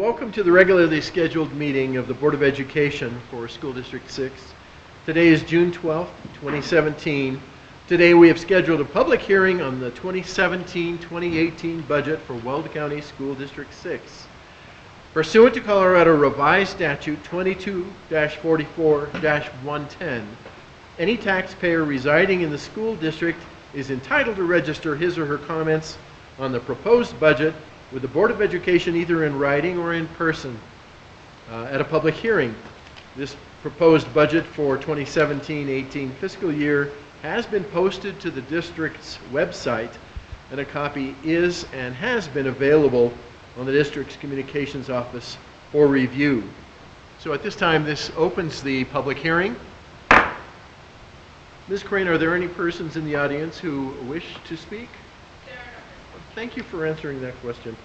Welcome to the regularly scheduled meeting of the Board of Education for School District 6. Today is June 12th, 2017. Today we have scheduled a public hearing on the 2017-2018 budget for Weld County School District 6. Pursuant to Colorado Revised Statute 22-44-110, any taxpayer residing in the school district is entitled to register his or her comments on the proposed budget with the Board of Education either in writing or in person at a public hearing. This proposed budget for 2017-18 fiscal year has been posted to the district's website, and a copy is and has been available on the district's communications office for review. So at this time, this opens the public hearing. Ms. Crane, are there any persons in the audience who wish to speak? Thank you for answering that question.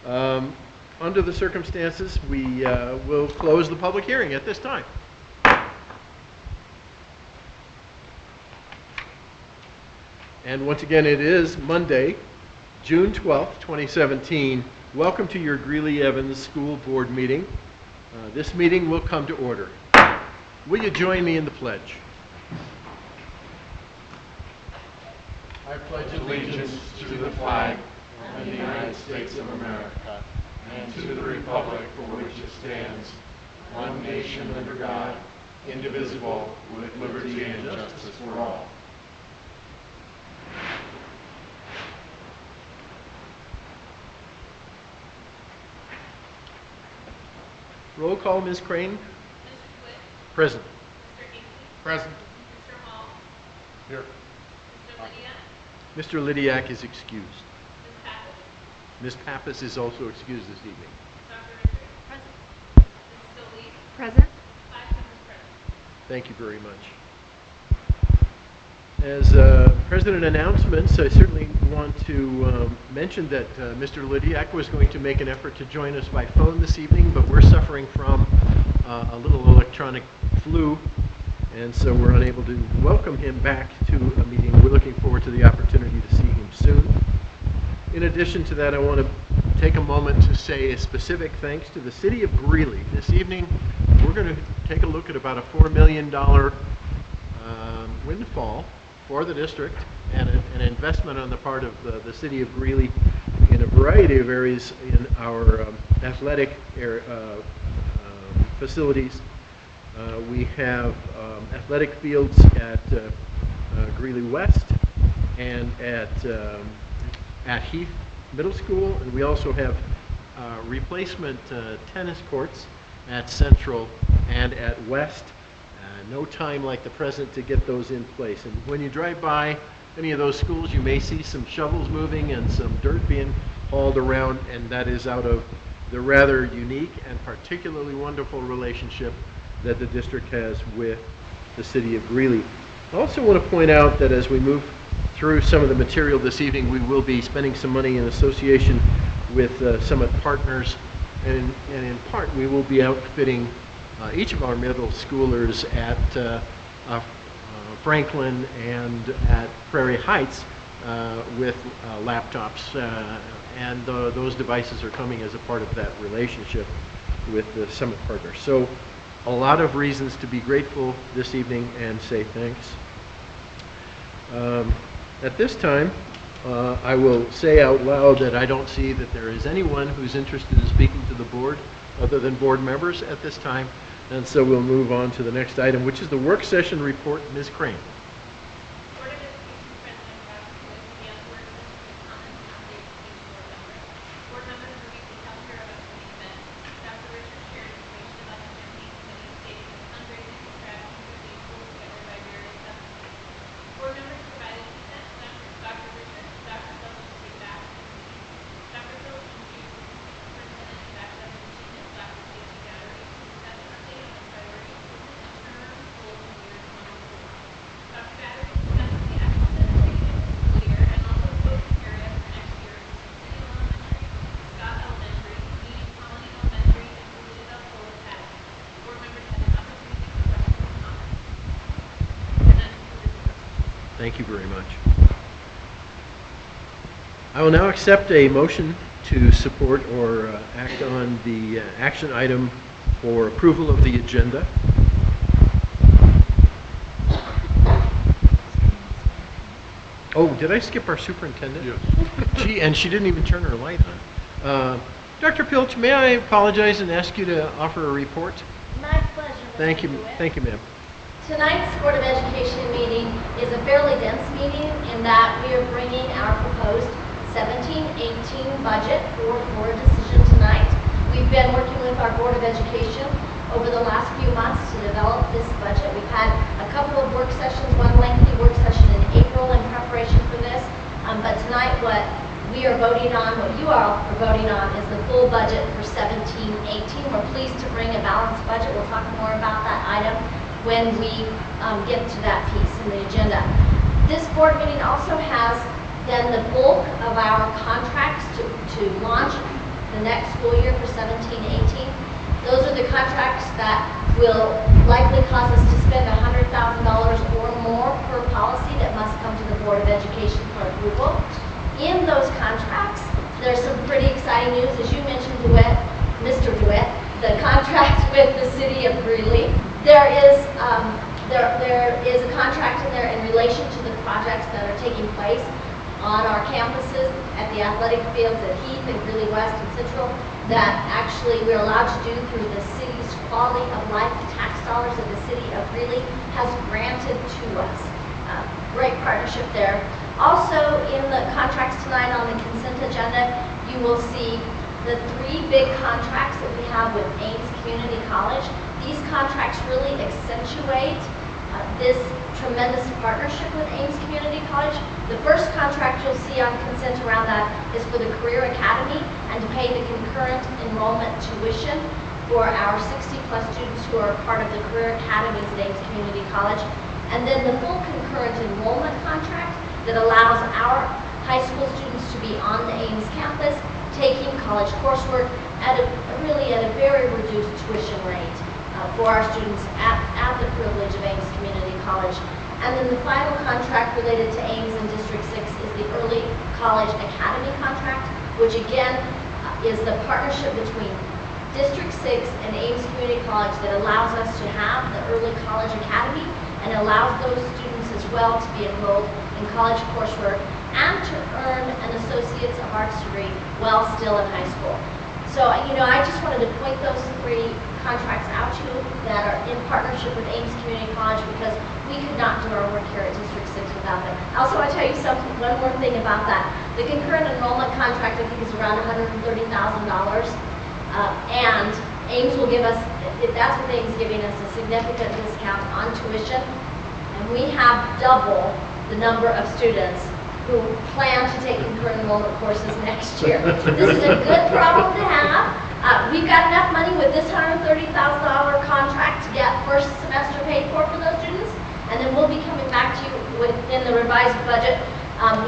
Under the circumstances, we will close the public hearing at this time. And once again, it is Monday, June 12th, 2017. Welcome to your Greeley-Evans School Board meeting. This meeting will come to order. Will you join me in the pledge? I pledge allegiance to the flag of the United States of America and to the republic for which it stands, one nation under God, indivisible, with liberty and justice for all. Roll call, Ms. Crane. Mr. Swift. Present. Mr. Hinckley. Present. Mr. Hall. Here. Mr. Lydia. Mr. Lydiak is excused. Ms. Pappas. Ms. Pappas is also excused this evening. Dr. Richard. Present. Ms. Stolley. Present. 5 members present. Thank you very much. As President announcements, I certainly want to mention that Mr. Lydiak was going to make an effort to join us by phone this evening, but we're suffering from a little electronic flu, and so we're unable to welcome him back to a meeting. We're looking forward to the opportunity to see him soon. In addition to that, I want to take a moment to say a specific thanks to the City of Greeley. This evening, we're going to take a look at about a $4 million windfall for the district and an investment on the part of the City of Greeley in a variety of areas in our athletic facilities. We have athletic fields at Greeley West and at Heath Middle School, and we also have replacement tennis courts at Central and at West. No time like the present to get those in place. And when you drive by any of those schools, you may see some shovels moving and some dirt being hauled around, and that is out of the rather unique and particularly wonderful relationship that the district has with the City of Greeley. I also want to point out that as we move through some of the material this evening, we will be spending some money in association with Summit Partners, and in part we will be outfitting each of our middle schoolers at Franklin and at Prairie Heights with laptops, and those devices are coming as a part of that relationship with the Summit Partners. So a lot of reasons to be grateful this evening and say thanks. At this time, I will say out loud that I don't see that there is anyone who's interested in speaking to the board other than board members at this time. And so we'll move on to the next item, which is the work session report. Ms. Crane. Board of Education President Dr. Swift began the work session with comments and updates to each board member. Board members reviewed the calendar of upcoming events. Dr. Richard shared information about the campaign committee stating its fundraising strategies are being pulled together by various subcommittees. Board members provided feedback to Dr. Richard, Dr. Phillips feedback to the meeting. Dr. Phillips introduced the superintendent backed up in achievements Dr. Safety Gallery to discuss an update on the priority improvement and turnaround goals in the year 2021. Dr. Battery discussed the actual dedicated fiscal year and also focus area for next year in Centennial Elementary, Scott Elementary, Meeting Colony Elementary, and Greeley-Evans Academy. Board members had an opportunity for questions and comments. And that concludes the presentation. Thank you very much. I will now accept a motion to support or act on the action item for approval of the agenda? Oh, did I skip our superintendent? Yes. And she didn't even turn her light on. Dr. Pilch, may I apologize and ask you to offer a report? My pleasure, Mr. Thank you, DeWitt. thank you, ma'am. Tonight's Board of Education meeting is a fairly dense meeting in that we are bringing our proposed 17-18 budget for a decision tonight. We've been working with our Board of Education over the last few months to develop this budget. We've had a couple of work sessions, one lengthy work session in April in preparation for this. But tonight what we are voting on, what you all are voting on, is the full budget for 17-18. We're pleased to bring a balanced budget. We'll talk more about that item when we get to that piece in the agenda. This board meeting also has then the bulk of our contracts to launch the next school year for 17-18. Those are the contracts that will likely cause us to spend $100,000 or more per policy that must come to the Board of Education for approval. In those contracts, there's some pretty exciting news. As you mentioned, DeWitt, Mr. DeWitt, the contract with the city of Greeley. There is a contract in there in relation to the projects that are taking place on our campuses at the athletic fields at Heath and Greeley West and Central that actually we're allowed to do through the city's quality of life tax dollars that the city of Greeley has granted to us. Great partnership there. Also in the contracts tonight on the consent agenda, you will see the 3 big contracts that we have with Ames Community College. These contracts really accentuate this tremendous partnership with Ames Community College. The first contract you'll see on consent around that is for the Career Academy and to pay the concurrent enrollment tuition for our 60-plus students who are part of the Career Academies at Ames Community College. And then the full concurrent enrollment contract that allows our high school students to be on the Ames campus taking college coursework at a very reduced tuition rate for our students at the privilege of Ames Community College. And then the final contract related to Ames and District 6 is the Early College Academy contract, which again is the partnership between District 6 and Ames Community College that allows us to have the Early College Academy and allows those students as well to be enrolled in college coursework and to earn an Associate's of Arts degree while still in high school. So, I just wanted to point those 3 contracts out to you that are in partnership with Ames Community College because we could not do our work here at District 6 without them. I also want to tell you one more thing about that. The concurrent enrollment contract, I think, is around $130,000. And Ames will give us, if that's what Ames is giving us, a significant discount on tuition. And we have double the number of students who plan to take concurrent enrollment courses next year. This is a good problem to have. We've got enough money with this $130,000 contract to get first semester paid for those students, and then we'll be coming back to you within the revised budget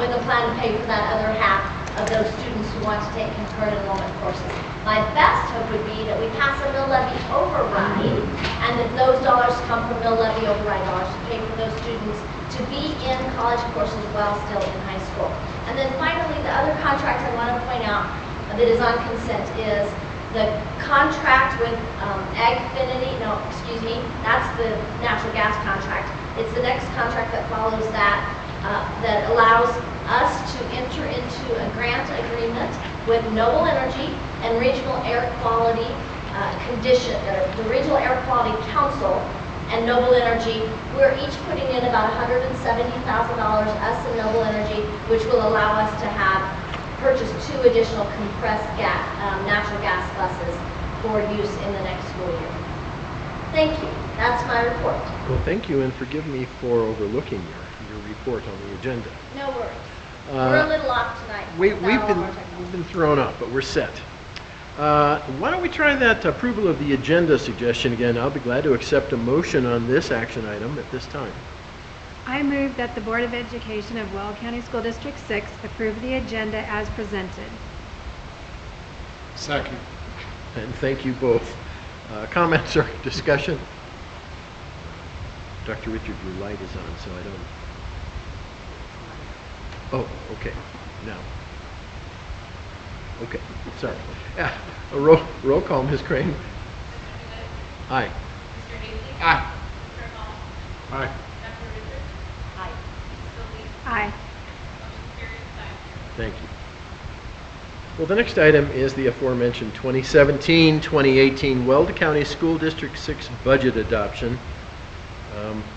with a plan to pay for that other half of those students who want to take concurrent enrollment courses. My best hope would be that we pass a mill levy override, and that those dollars come from mill levy override dollars to pay for those students to be in college courses while still in high school. And then finally, the other contract I want to point out that is on consent is the contract with Agfinity, that's the natural gas contract. It's the next contract that follows that that allows us to enter into a grant agreement with Noble Energy and Regional Air Quality the Regional Air Quality Council and Noble Energy. We're each putting in about $170,000, us and Noble Energy, which will allow us to purchase 2 additional compressed natural gas buses for use in the next school year. Thank you. That's my report. Well, thank you, and forgive me for overlooking your report on the agenda. No worries. We're a little off tonight. We've been thrown off, but we're set. Why don't we try that approval of the agenda suggestion again? I'll be glad to accept a motion on this action item at this time. I move that the Board of Education of Weld County School District 6 approve the agenda as presented. Second. And thank you both. Comments or discussion? Dr. Richard, your light is on, so I don't... Oh, okay. Now. Okay, sorry. A roll call, Ms. Crane. Mr. Lewis. Aye. Mr. Haley. Aye. Mr. Hall. Aye. Dr. Richards. Aye. Ms. Solis. Aye. Motion carries 5-0. Thank you. Well, the next item is the aforementioned 2017-2018 Weld County School District 6 budget adoption.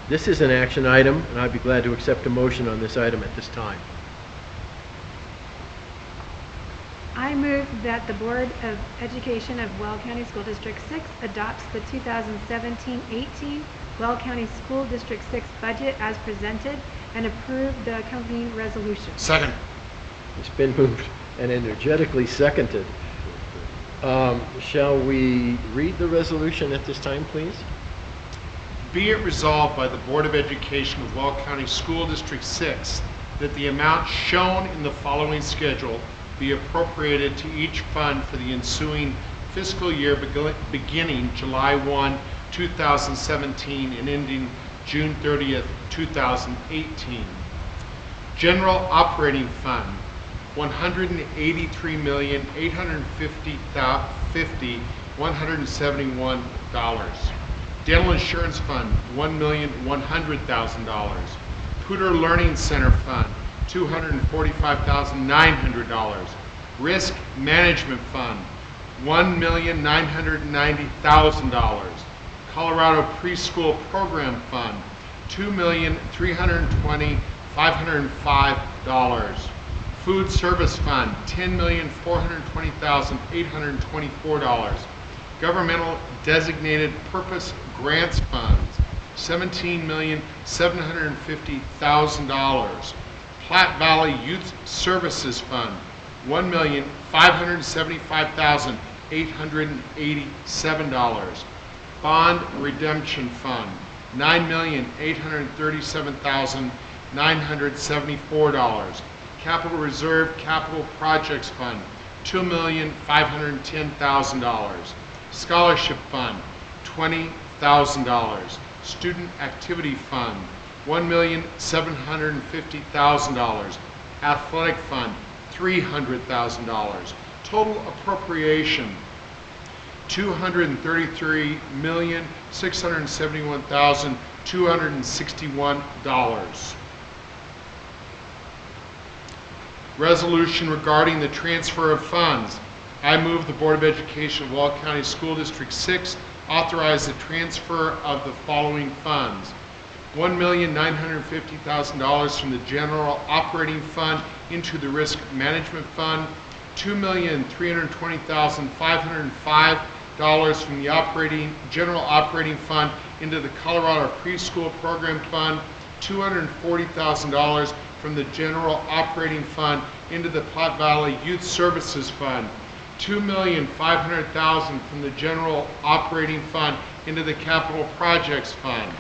This is an action item, and I'd be glad to accept a motion on this item at this time. I move that the Board of Education of Weld County School District 6 adopts the 2017-18 Weld County School District 6 budget as presented and approve the accompanying resolution. Second. It's been moved and energetically seconded. Shall we read the resolution at this time, please? Be it resolved by the Board of Education of Weld County School District 6 that the amount shown in the following schedule be appropriated to each fund for the ensuing fiscal year beginning July 1, 2017 and ending June 30th, 2018. General Operating Fund, $183,850,171. Dental Insurance Fund, $1,100,000. Poudre Learning Center Fund, $245,900. Risk Management Fund, $1,990,000. Colorado Preschool Program Fund, $2,320,505. Food Service Fund, $10,420,824. Governmental Designated Purpose Grants Funds, $17,750,000. Platte Valley Youth Services Fund, $1,575,887. Bond Redemption Fund, $9,837,974. Capital Reserve Capital Projects Fund, $2,510,000. Scholarship Fund, $20,000. Student Activity Fund, $1,750,000. Athletic Fund, $300,000. Total appropriation, $233,671,261. Resolution regarding the transfer of funds. I move the Board of Education of Weld County School District 6 authorize the transfer of the following funds. $1,950,000 from the General Operating Fund into the Risk Management Fund, $2,320,505 from the General Operating Fund into the Colorado Preschool Program Fund, $240,000 from the General Operating Fund into the Platte Valley Youth Services Fund, $2,500,000 from the General Operating Fund into the Capital Projects Fund.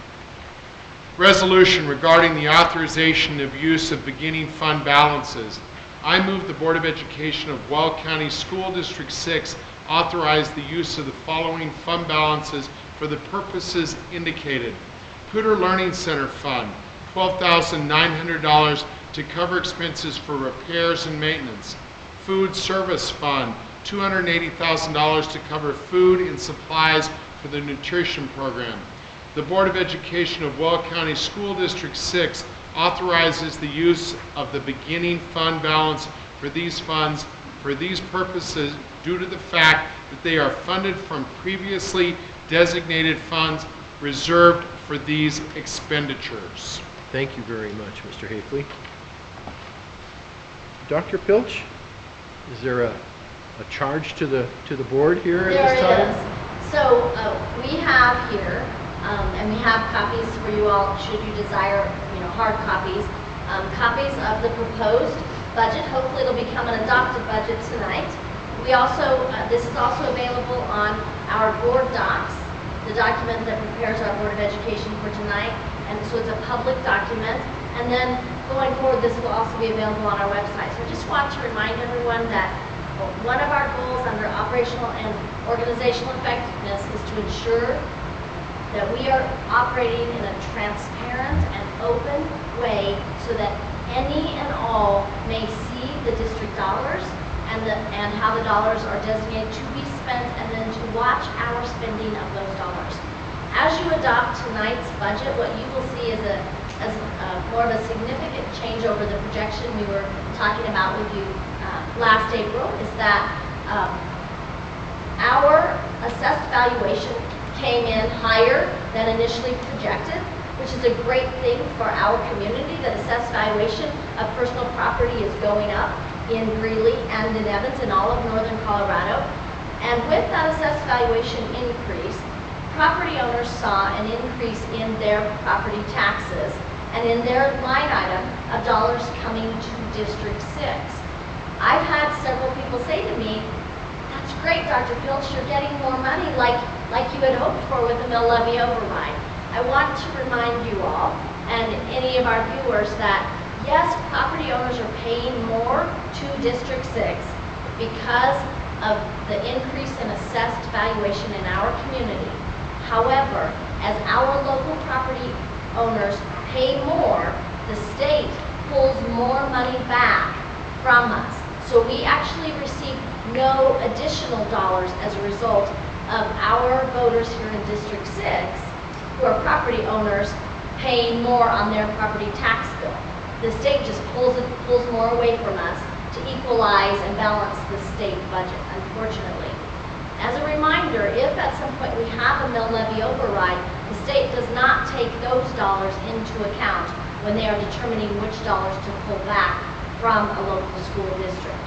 Resolution regarding the authorization of use of beginning fund balances. I move the Board of Education of Weld County School District 6 authorize the use of the following fund balances for the purposes indicated. Poudre Learning Center Fund, $12,900 to cover expenses for repairs and maintenance. Food Service Fund, $280,000 to cover food and supplies for the nutrition program. The Board of Education of Weld County School District 6 authorizes the use of the beginning fund balance for these funds for these purposes due to the fact that they are funded from previously designated funds reserved for these expenditures. Thank you very much, Mr. Hafley. Dr. Pilch, is there a charge to the board here at this time? There is. So we have here, and we have copies for you all should you desire, hard copies, copies of the proposed budget. Hopefully it'll become an adopted budget tonight. We also, this is also available on our board docs, the document that prepares our Board of Education for tonight. And so it's a public document. And then going forward, this will also be available on our website. So I just want to remind everyone that one of our goals under operational and organizational effectiveness is to ensure that we are operating in a transparent and open way so that any and all may see the district dollars and and how the dollars are designated to be spent, and then to watch our spending of those dollars. As you adopt tonight's budget, what you will see is more of a significant change over the projection we were talking about with you last April, is that our assessed valuation came in higher than initially projected, which is a great thing for our community. That assessed valuation of personal property is going up in Greeley and in Evans and all of northern Colorado. And with that assessed valuation increase, property owners saw an increase in their property taxes and in their line item of dollars coming to District 6. I've had several people say to me, "That's great, Dr. Pilch, you're getting more money like you had hoped for with the mill levy override." I want to remind you all, and any of our viewers, that yes, property owners are paying more to District 6 because of the increase in assessed valuation in our community. However, as our local property owners pay more, the state pulls more money back from us. So we actually receive no additional dollars as a result of our voters here in District 6, who are property owners, paying more on their property tax bill. The state just pulls more away from us to equalize and balance the state budget, unfortunately. As a reminder, if at some point we have a mill levy override, the state does not take those dollars into account when they are determining which dollars to pull back from a local school district.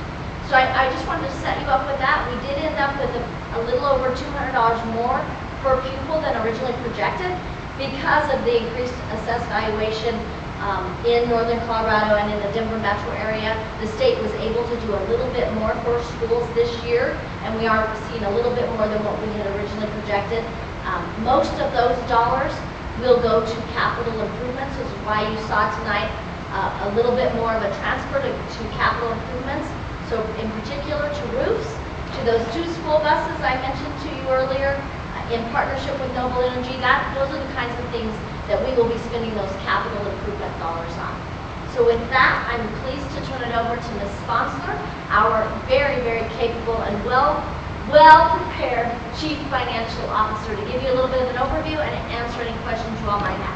So I just wanted to set you up with that. We did end up with a little over $200 more per pupil than originally projected because of the increased assessed valuation in northern Colorado and in the Denver metro area. The state was able to do a little bit more for schools this year, and we are seeing a little bit more than what we had originally projected. Most of those dollars will go to capital improvements, which is why you saw tonight a little bit more of a transfer to capital improvements. So in particular to roofs, to those 2 school buses I mentioned to you earlier, in partnership with Noble Energy, those are the kinds of things that we will be spending those capital improvement dollars on. So with that, I'm pleased to turn it over to Ms. Sponsler, our very, very capable and well-prepared Chief Financial Officer, to give you a little bit of an overview and answer any questions you all might have.